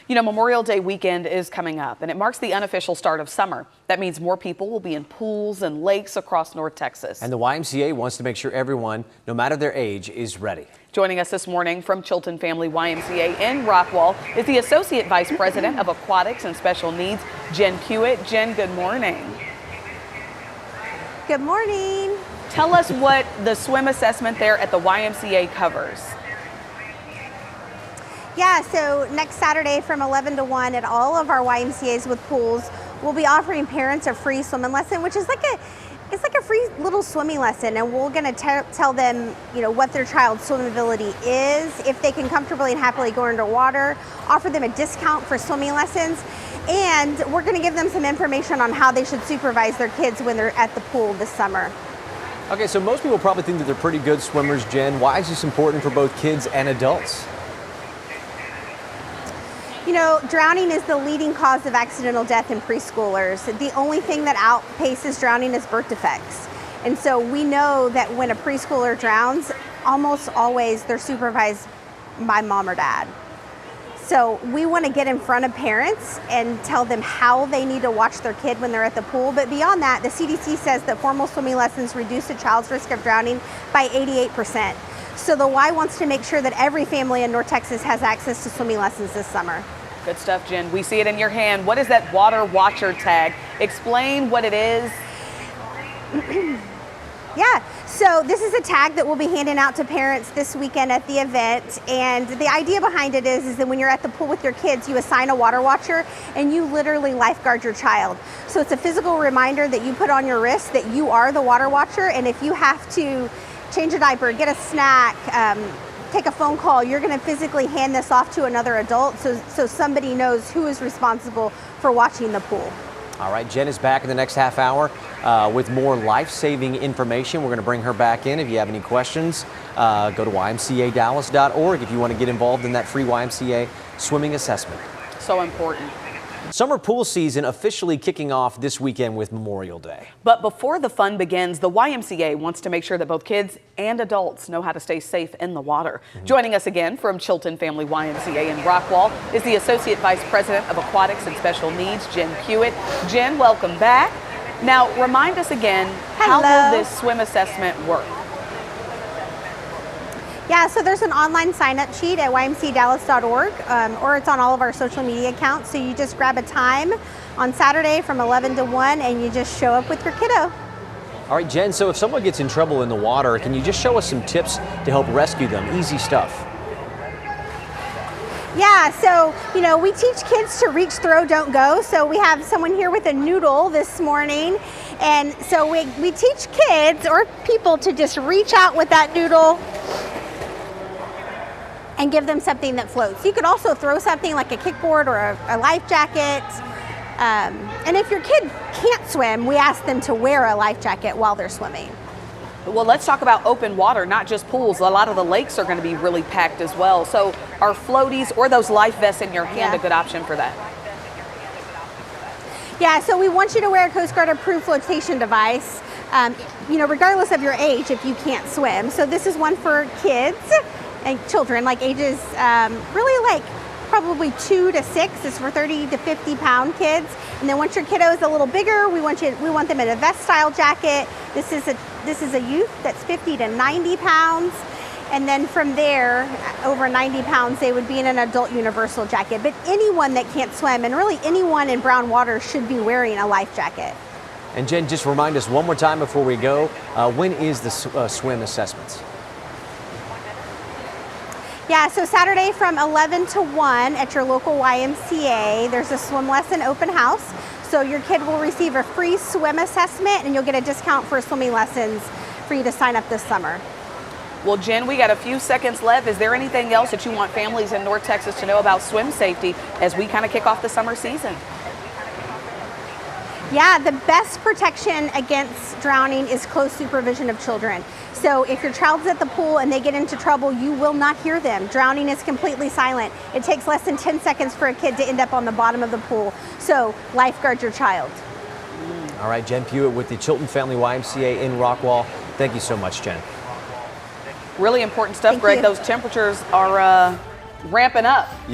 You know, Memorial Day weekend is coming up, and it marks the unofficial start of summer. That means more people will be in pools and lakes across North Texas. And the YMCA wants to make sure everyone, no matter their age, is ready. Joining us this morning from Chilton Family YMCA in Rockwall is the Associate Vice President of Aquatics and Special Needs, Jen Pewitt. Jen, good morning. Good morning. Tell us what the swim assessment there at the YMCA covers. Yeah, so next Saturday from 11 to 1 at all of our YMCAs with pools, we'll be offering parents a free swimming lesson, which is like a free little swimming lesson, and we're going to tell them, you know, what their child's swimmability is, if they can comfortably and happily go underwater, offer them a discount for swimming lessons, and we're going to give them some information on how they should supervise their kids when they're at the pool this summer. Okay, so most people probably think that they're pretty good swimmers, Jen. Why is this important for both kids and adults? You know, drowning is the leading cause of accidental death in preschoolers. The only thing that outpaces drowning is birth defects. And so we know that when a preschooler drowns, almost always they're supervised by mom or dad. So we want to get in front of parents and tell them how they need to watch their kid when they're at the pool. But beyond that, the CDC says that formal swimming lessons reduce a child's risk of drowning by 88%. So the Y wants to make sure that every family in North Texas has access to swimming lessons this summer. Good stuff, Jen. We see it in your hand. What is that water watcher tag? Explain what it is. Yeah, so this is a tag that we'll be handing out to parents this weekend at the event. And the idea behind it is that when you're at the pool with your kids, you assign a water watcher and you literally lifeguard your child. So it's a physical reminder that you put on your wrist that you are the water watcher. And if you have to change a diaper, get a snack, take a phone call, you're going to physically hand this off to another adult so somebody knows who is responsible for watching the pool. All right, Jen is back in the next half hour with more life-saving information. We're going to bring her back in. If you have any questions, go to ymcadallas.org if you want to get involved in that free YMCA swimming assessment. So important. Summer pool season officially kicking off this weekend with Memorial Day. But before the fun begins, the YMCA wants to make sure that both kids and adults know how to stay safe in the water. Joining us again from Chilton Family YMCA in Rockwall is the Associate Vice President of Aquatics and Special Needs, Jen Pewitt. Jen, welcome back. Now, remind us again, how will this swim assessment work? Yeah, so there's an online sign-up sheet at ymcadallas.org, or it's on all of our social media accounts. So you just grab a time on Saturday from 11 to 1 and you just show up with your kiddo. All right, Jen, so if someone gets in trouble in the water, can you just show us some tips to help rescue them? Easy stuff. Yeah, so, you know, we teach kids to reach, throw, don't go. So we have someone here with a noodle this morning. And so we teach kids or people to just reach out with that noodle and give them something that floats. You could also throw something like a kickboard or a life jacket. And if your kid can't swim, we ask them to wear a life jacket while they're swimming. Well, let's talk about open water, not just pools. A lot of the lakes are going to be really packed as well. So are floaties or those life vests in your hand a good option for that? Yeah, so we want you to wear a Coast Guard approved flotation device, you know, regardless of your age if you can't swim. So this is one for kids and children, like ages really like probably 2 to 6. It's for 30 to 50 pound kids. And then once your kiddo is a little bigger, we want them in a vest style jacket. This is a youth that's 50 to 90 pounds. And then from there, over 90 pounds, they would be in an adult universal jacket. But anyone that can't swim, and really anyone in brown water, should be wearing a life jacket. And Jen, just remind us one more time before we go, when is the swim assessments? Yeah, so Saturday from 11 to 1 at your local YMCA, there's a swim lesson open house. So your kid will receive a free swim assessment and you'll get a discount for swimming lessons for you to sign up this summer. Well, Jen, we got a few seconds left. Is there anything else that you want families in North Texas to know about swim safety as we kind of kick off the summer season? Yeah, the best protection against drowning is close supervision of children. So if your child's at the pool and they get into trouble, you will not hear them. Drowning is completely silent. It takes less than 10 seconds for a kid to end up on the bottom of the pool. So lifeguard your child. All right, Jen Pewitt with the Chilton Family YMCA in Rockwall. Thank you so much, Jen. Really important stuff, Greg. Those temperatures are ramping up.